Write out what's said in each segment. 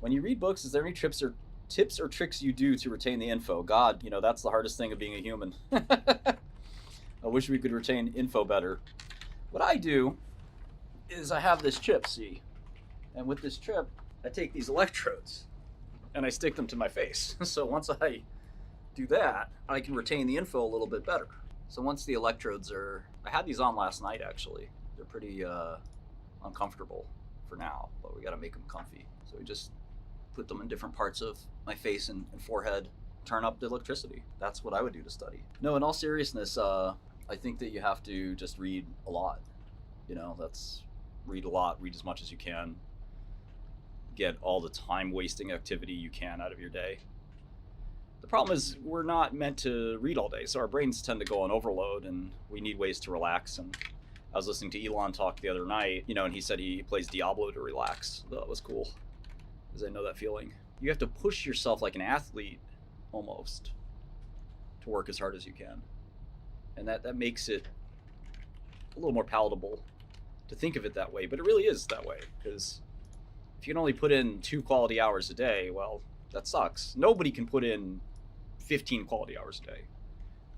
When you read books, is there any tips or tricks you do to retain the info? God, that's the hardest thing of being a human. I wish we could retain info better. What I do is I have this chip, see? And with this chip, I take these electrodes and I stick them to my face. So once I do that, I can retain the info a little bit better. So once the electrodes are, I had these on last night actually. They're pretty uncomfortable for now, but we gotta make them comfy. So we just put them in different parts of my face and forehead, turn up the electricity. That's what I would do to study. No, in all seriousness, I think that you have to just read a lot. That's read a lot, read as much as you can. Get all the time-wasting activity you can out of your day. The problem is we're not meant to read all day, so our brains tend to go on overload, and we need ways to relax. And I was listening to Elon talk the other night, and he said he plays Diablo to relax. That was cool, because I know that feeling. You have to push yourself like an athlete, almost, to work as hard as you can. And that makes it a little more palatable to think of it that way, but it really is that way, because if you can only put in 2 quality hours a day, well, that sucks. Nobody can put in 15 quality hours a day,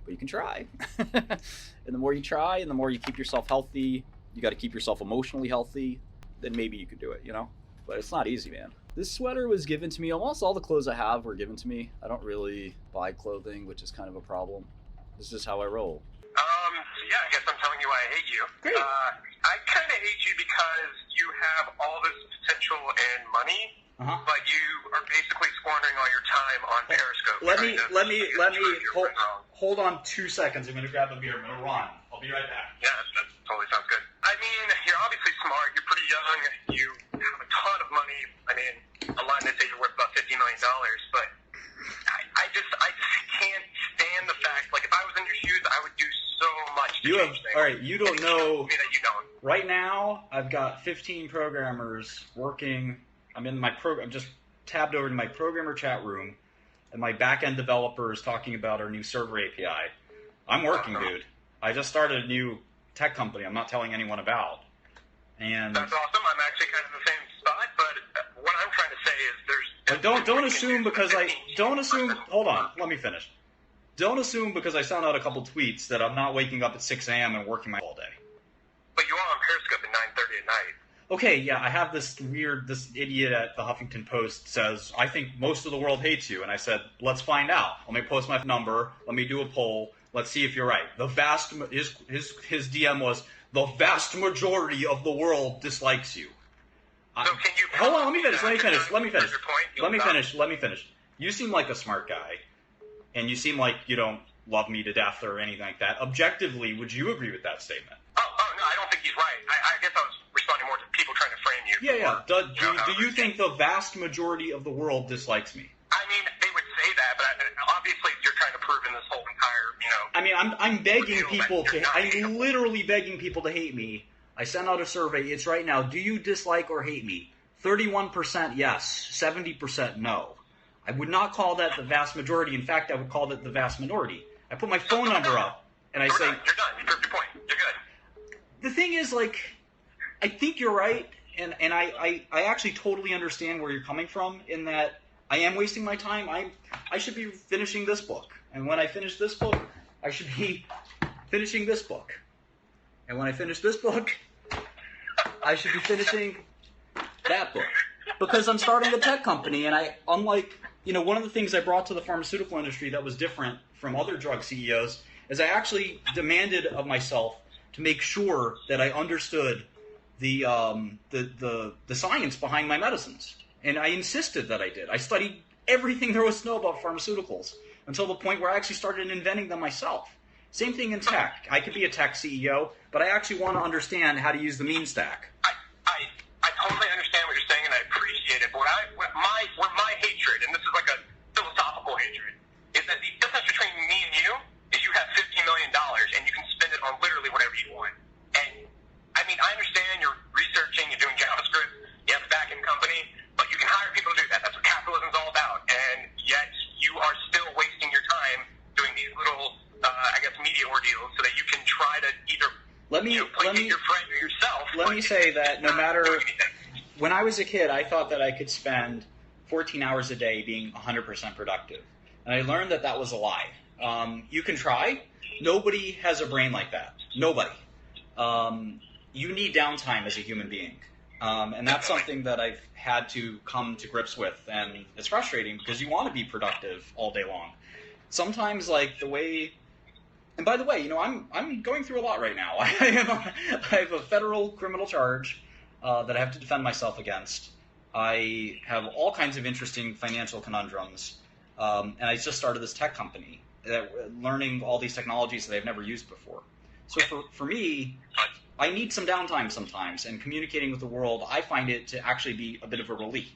but you can try. And the more you try and the more you keep yourself healthy, you got to keep yourself emotionally healthy, then maybe you can do it, But it's not easy, man. This sweater was given to me. Almost all the clothes I have were given to me. I don't really buy clothing, which is kind of a problem. This is how I roll. Yeah, I guess I'm telling you why I hate you. Great. I kind of hate you because you have all this potential and money, but you are basically squandering all your time on Periscope. Let me hold on 2 seconds. I'm going to grab a beer. I'm going to run. I'll be right back. Yeah, that totally sounds good. I mean, you're obviously smart. You're pretty young. You have a ton of money. I mean, a lot of them say you're worth about $50 million, but I just can't stand the fact, like, if I was in your shoes, I would do so much to change things. All right, you don't know. That you don't. Right now, I've got 15 programmers working. I'm just tabbed over to my programmer chat room, and my back-end developer is talking about our new server API. I'm working, dude. I just started a new tech company I'm not telling anyone about. And that's awesome. I'm actually kind of in the same spot, but what I'm trying to say is don't assume. Hold on, let me finish. Don't assume because I sent out a couple tweets that I'm not waking up at 6 a.m. and working all day. But you are on Periscope at 9:30 at night. Okay, yeah, I have this idiot at the Huffington Post says, I think most of the world hates you. And I said, let's find out. Let me post my number. Let me do a poll. Let's see if you're right. His DM was, the vast majority of the world dislikes you. So can you... Hold on, let me finish. You seem like a smart guy. And you seem like you don't love me to death or anything like that. Objectively, would you agree with that statement? Oh no, I don't think he's right. I guess I was responding more to people trying to frame you. Yeah. Do you think the vast majority of the world dislikes me? I mean, they would say that, but obviously you're trying to prove in this whole entire, I mean, I'm begging people I'm literally begging people to hate me. I sent out a survey. It's right now. Do you dislike or hate me? 31% yes. 70% no. I would not call that the vast majority. In fact, I would call that the vast minority. I put my phone number up, and I say... You're done. You proved your point. You're good. The thing is, like, I think you're right, and I actually totally understand where you're coming from in that I am wasting my time. I should be finishing this book. And when I finish this book, I should be finishing this book. And when I finish this book, I should be finishing that book. Because I'm starting a tech company, and unlike... one of the things I brought to the pharmaceutical industry that was different from other drug CEOs is I actually demanded of myself to make sure that I understood the science behind my medicines. And I insisted that I did. I studied everything there was to know about pharmaceuticals until the point where I actually started inventing them myself. Same thing in tech. I could be a tech CEO, but I actually want to understand how to use the mean stack. I totally understand what you're saying, and I appreciate it. But my hatred, and this is like a philosophical hatred, is that the difference between me and you is you have $50 million and you can spend it on literally whatever you want. And I mean, I understand you're researching, you're doing JavaScript, you have a back-end company, but you can hire people to do that. That's what capitalism's all about. And yet you are still wasting your time doing these little, media ordeals so that you can try to either placate your friend or yourself. Let me say that no matter... When I was a kid, I thought that I could spend 14 hours a day being 100% productive. And I learned that that was a lie. You can try. Nobody has a brain like that. Nobody. You need downtime as a human being. And that's something that I've had to come to grips with. And it's frustrating because you want to be productive all day long. Sometimes, like, the way... And by the way, you know, I'm going through a lot right now. I have a federal criminal charge that I have to defend myself against. I have all kinds of interesting financial conundrums. And I just started this tech company, learning all these technologies that I've never used before. So for me, I need some downtime sometimes, and communicating with the world, I find it to actually be a bit of a relief.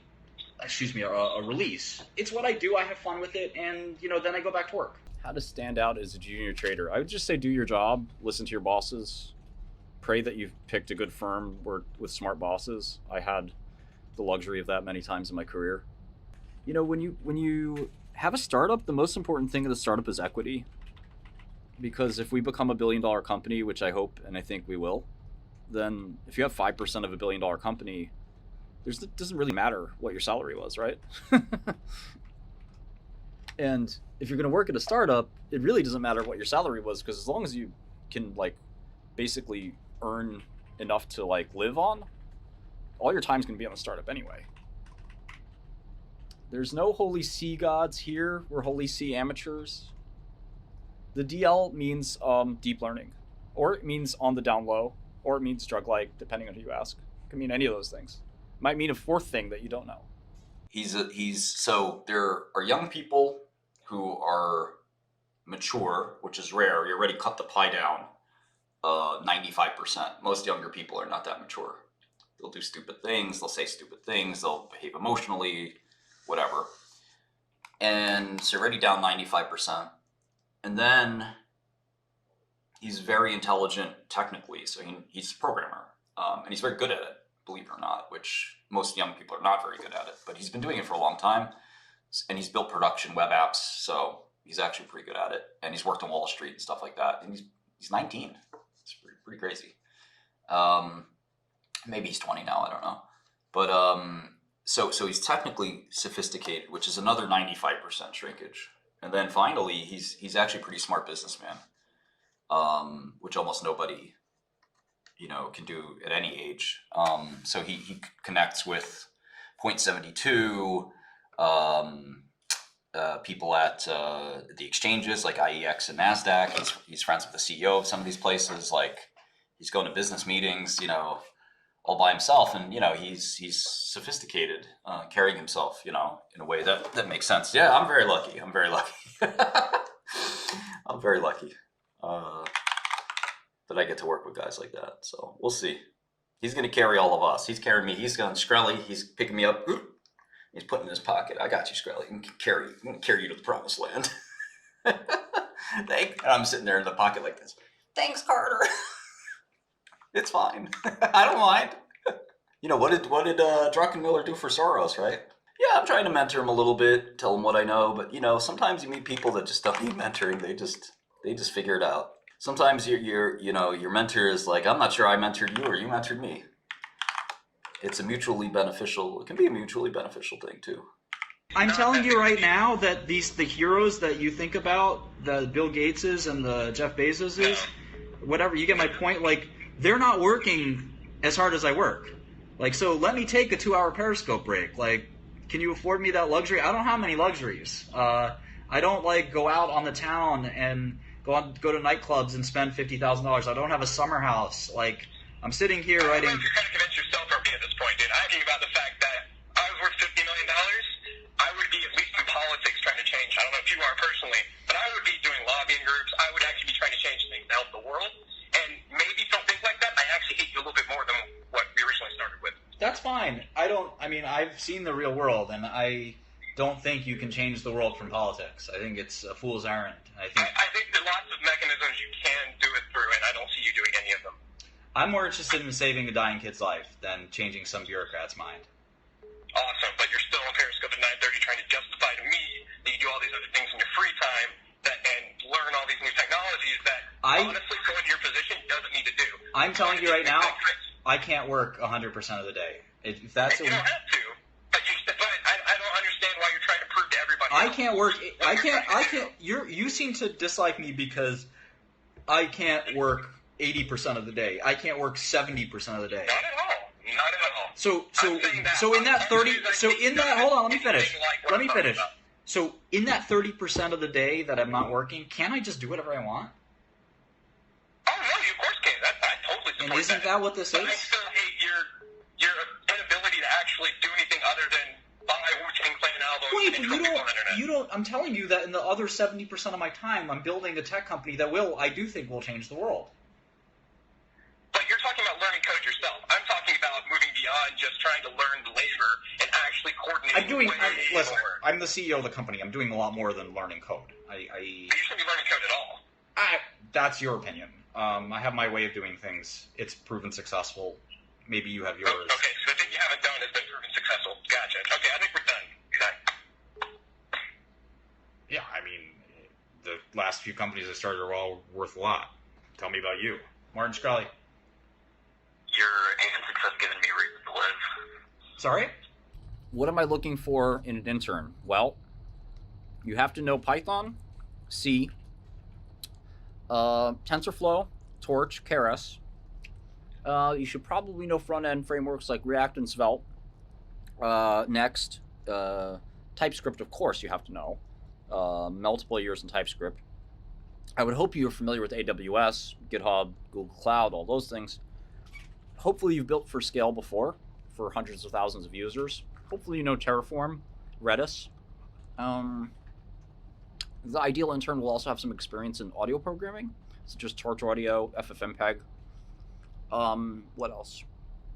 A release. It's what I do. I have fun with it, and you know, then I go back to work. How to stand out as a junior trader? I would just say do your job, listen to your bosses, pray that you've picked a good firm with smart bosses. I had the luxury of that many times in my career. You know, when you have a startup, the most important thing of the startup is equity. Because if we become a $1 billion company, which I hope and I think we will, then if you have 5% of a $1 billion company, it doesn't really matter what your salary was, right? And if you're going to work at a startup, it really doesn't matter what your salary was, because as long as you can like basically earn enough to like live on, all your time's going to be on the startup anyway. There's no holy C gods here. We're holy C amateurs. The DL means deep learning, or it means on the down low, or it means drug-like, depending on who you ask. It can mean any of those things. It might mean a fourth thing that you don't know. So there are young people who are mature, which is rare. You already cut the pie down 95%. Most younger people are not that mature. They'll do stupid things. They'll say stupid things. They'll behave emotionally, whatever. And so already down 95%. And then he's very intelligent technically. So he's a programmer. And he's very good at it, believe it or not, which most young people are not very good at it. But he's been doing it for a long time. And he's built production web apps. So he's actually pretty good at it. And he's worked on Wall Street and stuff like that. And he's 19. It's pretty crazy. Maybe he's 20 now. I don't know. But so he's technically sophisticated, which is another 95% shrinkage. And then finally, he's actually a pretty smart businessman, which almost nobody, you know, can do at any age. So he connects with 𝗫72, people at the exchanges like IEX and NASDAQ. He's friends with the CEO of some of these places. Like, he's going to business meetings, you know, all by himself, and you know, he's sophisticated, carrying himself, you know, in a way that makes sense. Yeah, I'm very lucky. I'm very lucky that I get to work with guys like that. So we'll see. He's going to carry all of us. He's carrying me. He's going Shkreli. He's picking me up. He's putting in his pocket. I got you, Shkreli. I'm going to carry you to the promised land. And I'm sitting there in the pocket like this. Thanks, Carter. It's fine. I don't mind. You know, what did Druckenmiller do for Soros, right? Yeah, I'm trying to mentor him a little bit, tell him what I know, but you know, sometimes you meet people that just don't need mentoring. They just figure it out. Sometimes your mentor is like, I'm not sure I mentored you or you mentored me. It can be a mutually beneficial thing too. I'm telling you right now that the heroes that you think about, the Bill Gateses and the Jeff Bezoses, whatever, you get my point. Like, they're not working as hard as I work. Like, so let me take a 2-hour Periscope break. Like, can you afford me that luxury? I don't have many luxuries. I don't like go out on the town and go to nightclubs and spend $50,000. I don't have a summer house. Like, I'm sitting here writing. I don't know if you're trying to convince yourself or me at this point, dude. I'm thinking about the fact that I was worth $50 million. I would be at least in politics trying to change. I don't know if you are personally, but I would be doing lobbying groups. I would actually be trying to change things to help the world. And maybe some things like that, I actually hate you a little bit more than what we originally started with. That's fine. I've seen the real world, and I don't think you can change the world from politics. I think it's a fool's errand. I think there are lots of mechanisms you can do it through, and I don't see you doing any of them. I'm more interested in saving a dying kid's life than changing some bureaucrat's mind. Awesome, but you're still on Periscope at 9:30 trying to justify to me that you do all these other things in your free time and learn all these new technologies that honestly someone in your position doesn't need to do. I'm telling you right now, I can't work 100% of the day. If that's you don't have to, but I don't I can't work. I can't. You seem to dislike me because I can't work 80% of the day. I can't work 70% of the day. Not at all. Not at all. So in that 30. So in that. Hold on. Let me finish. So in that 30% of the day that I'm not working, can't I just do whatever I want? Oh no, you of course can. I totally support that. And isn't that what this but is? I still hate your inability to actually do anything other than buy 𝗔𝗥𝗧𝗏𝗏 Wait, and but troll people on the internet. you don't. I'm telling you that in the other 70% of my time, I'm building a tech company that I do think will change the world. But you're talking about learning code yourself. I'm talking about moving beyond just trying to learn the labor and actually coordinating. Listen, I'm the CEO of the company. I'm doing a lot more than learning code. You shouldn't be learning code at all. That's your opinion. I have my way of doing things. It's proven successful. Maybe you have yours. Okay, so the thing you haven't done has been proven successful. Gotcha. Okay, I think we're done. Yeah, I mean, the last few companies I started are all worth a lot. Tell me about you. Martin Shkreli. Your agents have given me reason to live. Sorry? What am I looking for in an intern? Well, you have to know Python, C, TensorFlow, Torch, Keras. You should probably know front-end frameworks like React and Svelte. Next, TypeScript, of course, you have to know. Multiple years in TypeScript. I would hope you're familiar with AWS, GitHub, Google Cloud, all those things. Hopefully you've built for scale before, for hundreds of thousands of users. Hopefully you know Terraform, Redis. The ideal intern will also have some experience in audio programming, such as Torch Audio, FFmpeg. What else?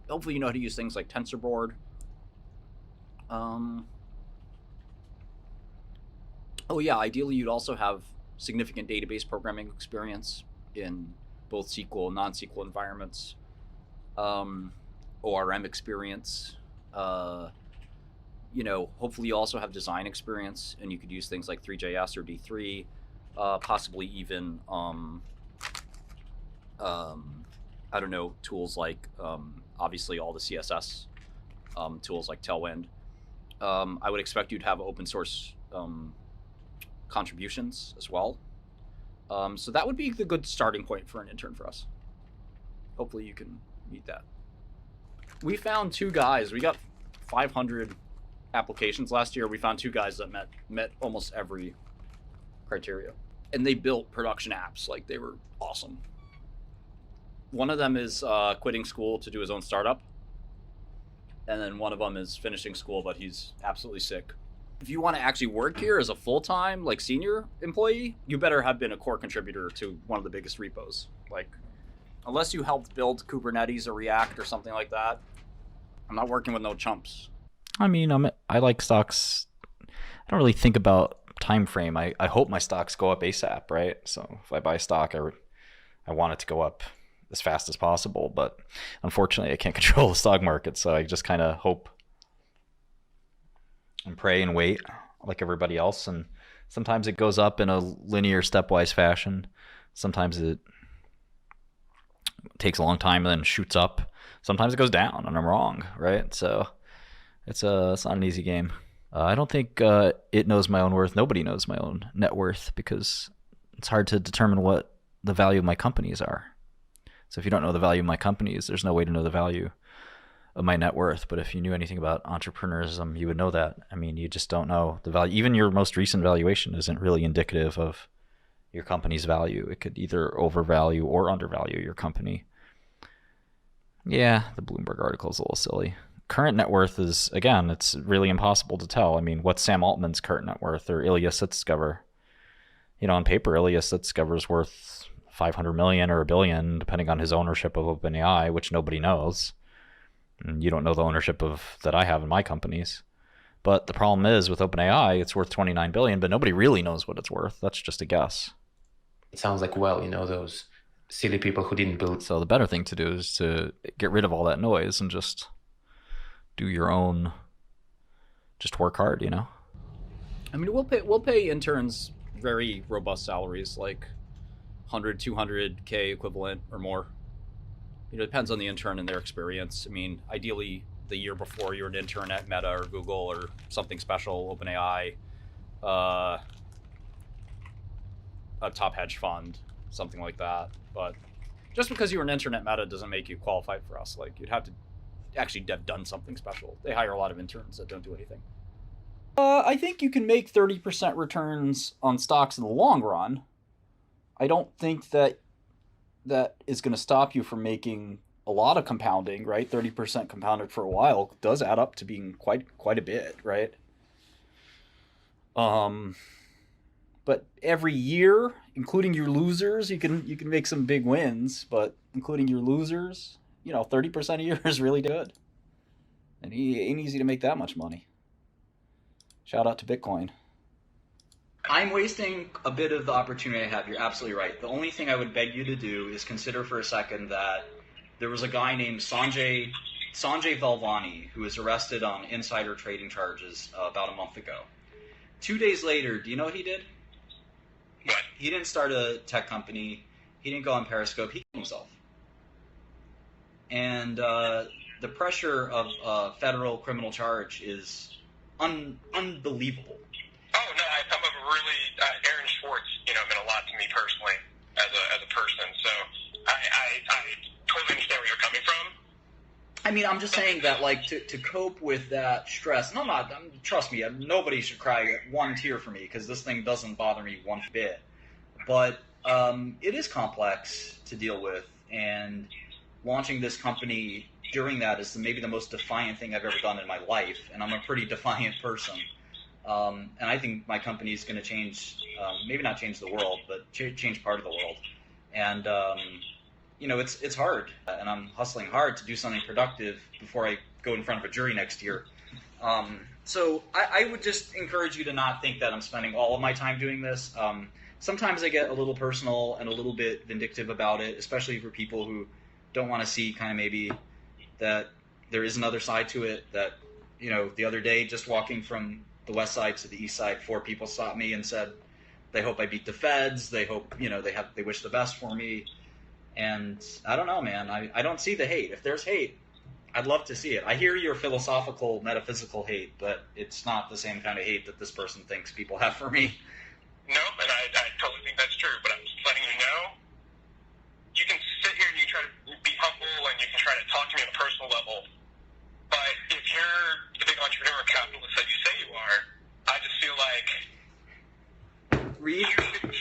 Hopefully you know how to use things like TensorBoard. Oh yeah, ideally you'd also have significant database programming experience in both SQL and non-SQL environments. ORM experience. Hopefully you also have design experience, and you could use things like Three.js or D3, possibly even I don't know, tools like obviously all the CSS tools like Tailwind. I would expect you to have open source contributions as well. So that would be the good starting point for an intern for us. Hopefully you can meet that. We found 2 guys. We got 500 applications last year. We found 2 guys that met almost every criteria. And they built production apps. Like, they were awesome. One of them is quitting school to do his own startup. And then one of them is finishing school, but he's absolutely sick. If you want to actually work here as a full-time, like, senior employee, you better have been a core contributor to one of the biggest repos. Like, unless you helped build Kubernetes or React or something like that, I'm not working with no chumps. I mean, I like stocks. I don't really think about time frame. I hope my stocks go up ASAP, right? So if I buy stock, I want it to go up as fast as possible. But unfortunately, I can't control the stock market, so I just kind of hope and pray and wait like everybody else. And sometimes it goes up in a linear, stepwise fashion. Sometimes it takes a long time and then shoots up. Sometimes it goes down and I'm wrong, right? So it's not an easy game. I don't think it knows my own worth. Nobody knows my own net worth because it's hard to determine what the value of my companies are. So if you don't know the value of my companies, there's no way to know the value of my net worth. But if you knew anything about entrepreneurism, you would know that. I mean, you just don't know the value. Even your most recent valuation isn't really indicative of your company's value. It could either overvalue or undervalue your company. Yeah, the Bloomberg article is a little silly. Current net worth is, again, it's really impossible to tell. I mean, what's Sam Altman's current net worth or Ilya Sutskever? On paper, Ilya Sutskever is worth 500 million or $1 billion, depending on his ownership of OpenAI, which nobody knows. And you don't know the ownership that I have in my companies. But the problem is with OpenAI, it's worth 29 billion, but nobody really knows what it's worth. That's just a guess. It sounds like, those silly people who didn't build. So the better thing to do is to get rid of all that noise and just do your own, just work hard, I mean, we'll pay interns very robust salaries, like 100, 200K equivalent or more. It depends on the intern and their experience. I mean, ideally, the year before you're an intern at Meta or Google or something special, OpenAI, a top hedge fund, something like that. But just because you're an internet meta doesn't make you qualified for us. Like, you'd have to actually have done something special. They hire a lot of interns that don't do anything. I think you can make 30% returns on stocks in the long run. I don't think that is going to stop you from making a lot of compounding, right? 30% compounded for a while does add up to being quite a bit, right? But every year, including your losers, you can make some big wins, but including your losers, 30% a year is really good. And it ain't easy to make that much money. Shout out to Bitcoin. I'm wasting a bit of the opportunity I have. You're absolutely right. The only thing I would beg you to do is consider for a second that there was a guy named 𝗠𝗔𝗥𝗧𝗜𝗢𝗦 who was arrested on insider trading charges about a month ago. 2 days later, do you know what he did? He didn't start a tech company. He didn't go on Periscope. He killed himself. And the pressure of a federal criminal charge is unbelievable. Oh no, I'm a really Aaron Schwartz. Meant a lot to me personally as a person. So I totally understand where you're coming from. I mean, I'm just saying that, like, to cope with that stress, and trust me, nobody should cry one tear for me, because this thing doesn't bother me one bit. But it is complex to deal with, and launching this company during that is maybe the most defiant thing I've ever done in my life, and I'm a pretty defiant person. And I think my company is going to change, maybe not change the world, but change part of the world. And it's hard, and I'm hustling hard to do something productive before I go in front of a jury next year. So I would just encourage you to not think that I'm spending all of my time doing this. Sometimes I get a little personal and a little bit vindictive about it, especially for people who don't want to see kind of maybe that there is another side to it. That, the other day, just walking from the west side to the east side, 4 people stopped me and said they hope I beat the feds. They hope, they wish the best for me. And I don't know, man. I don't see the hate. If there's hate, I'd love to see it. I hear your philosophical, metaphysical hate, but it's not the same kind of hate that this person thinks people have for me. No, and I totally think that's true, but I'm just letting you know, you can sit here and you try to be humble and you can try to talk to me on a personal level, but if you're the big entrepreneur capitalist that you say you are, I just feel like...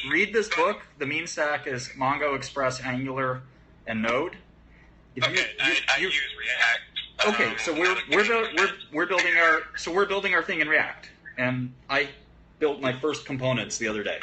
Read this book. The mean stack is Mongo, Express, Angular, and Node. I use React. Okay, so we're building our thing in React, and I built my first components the other day.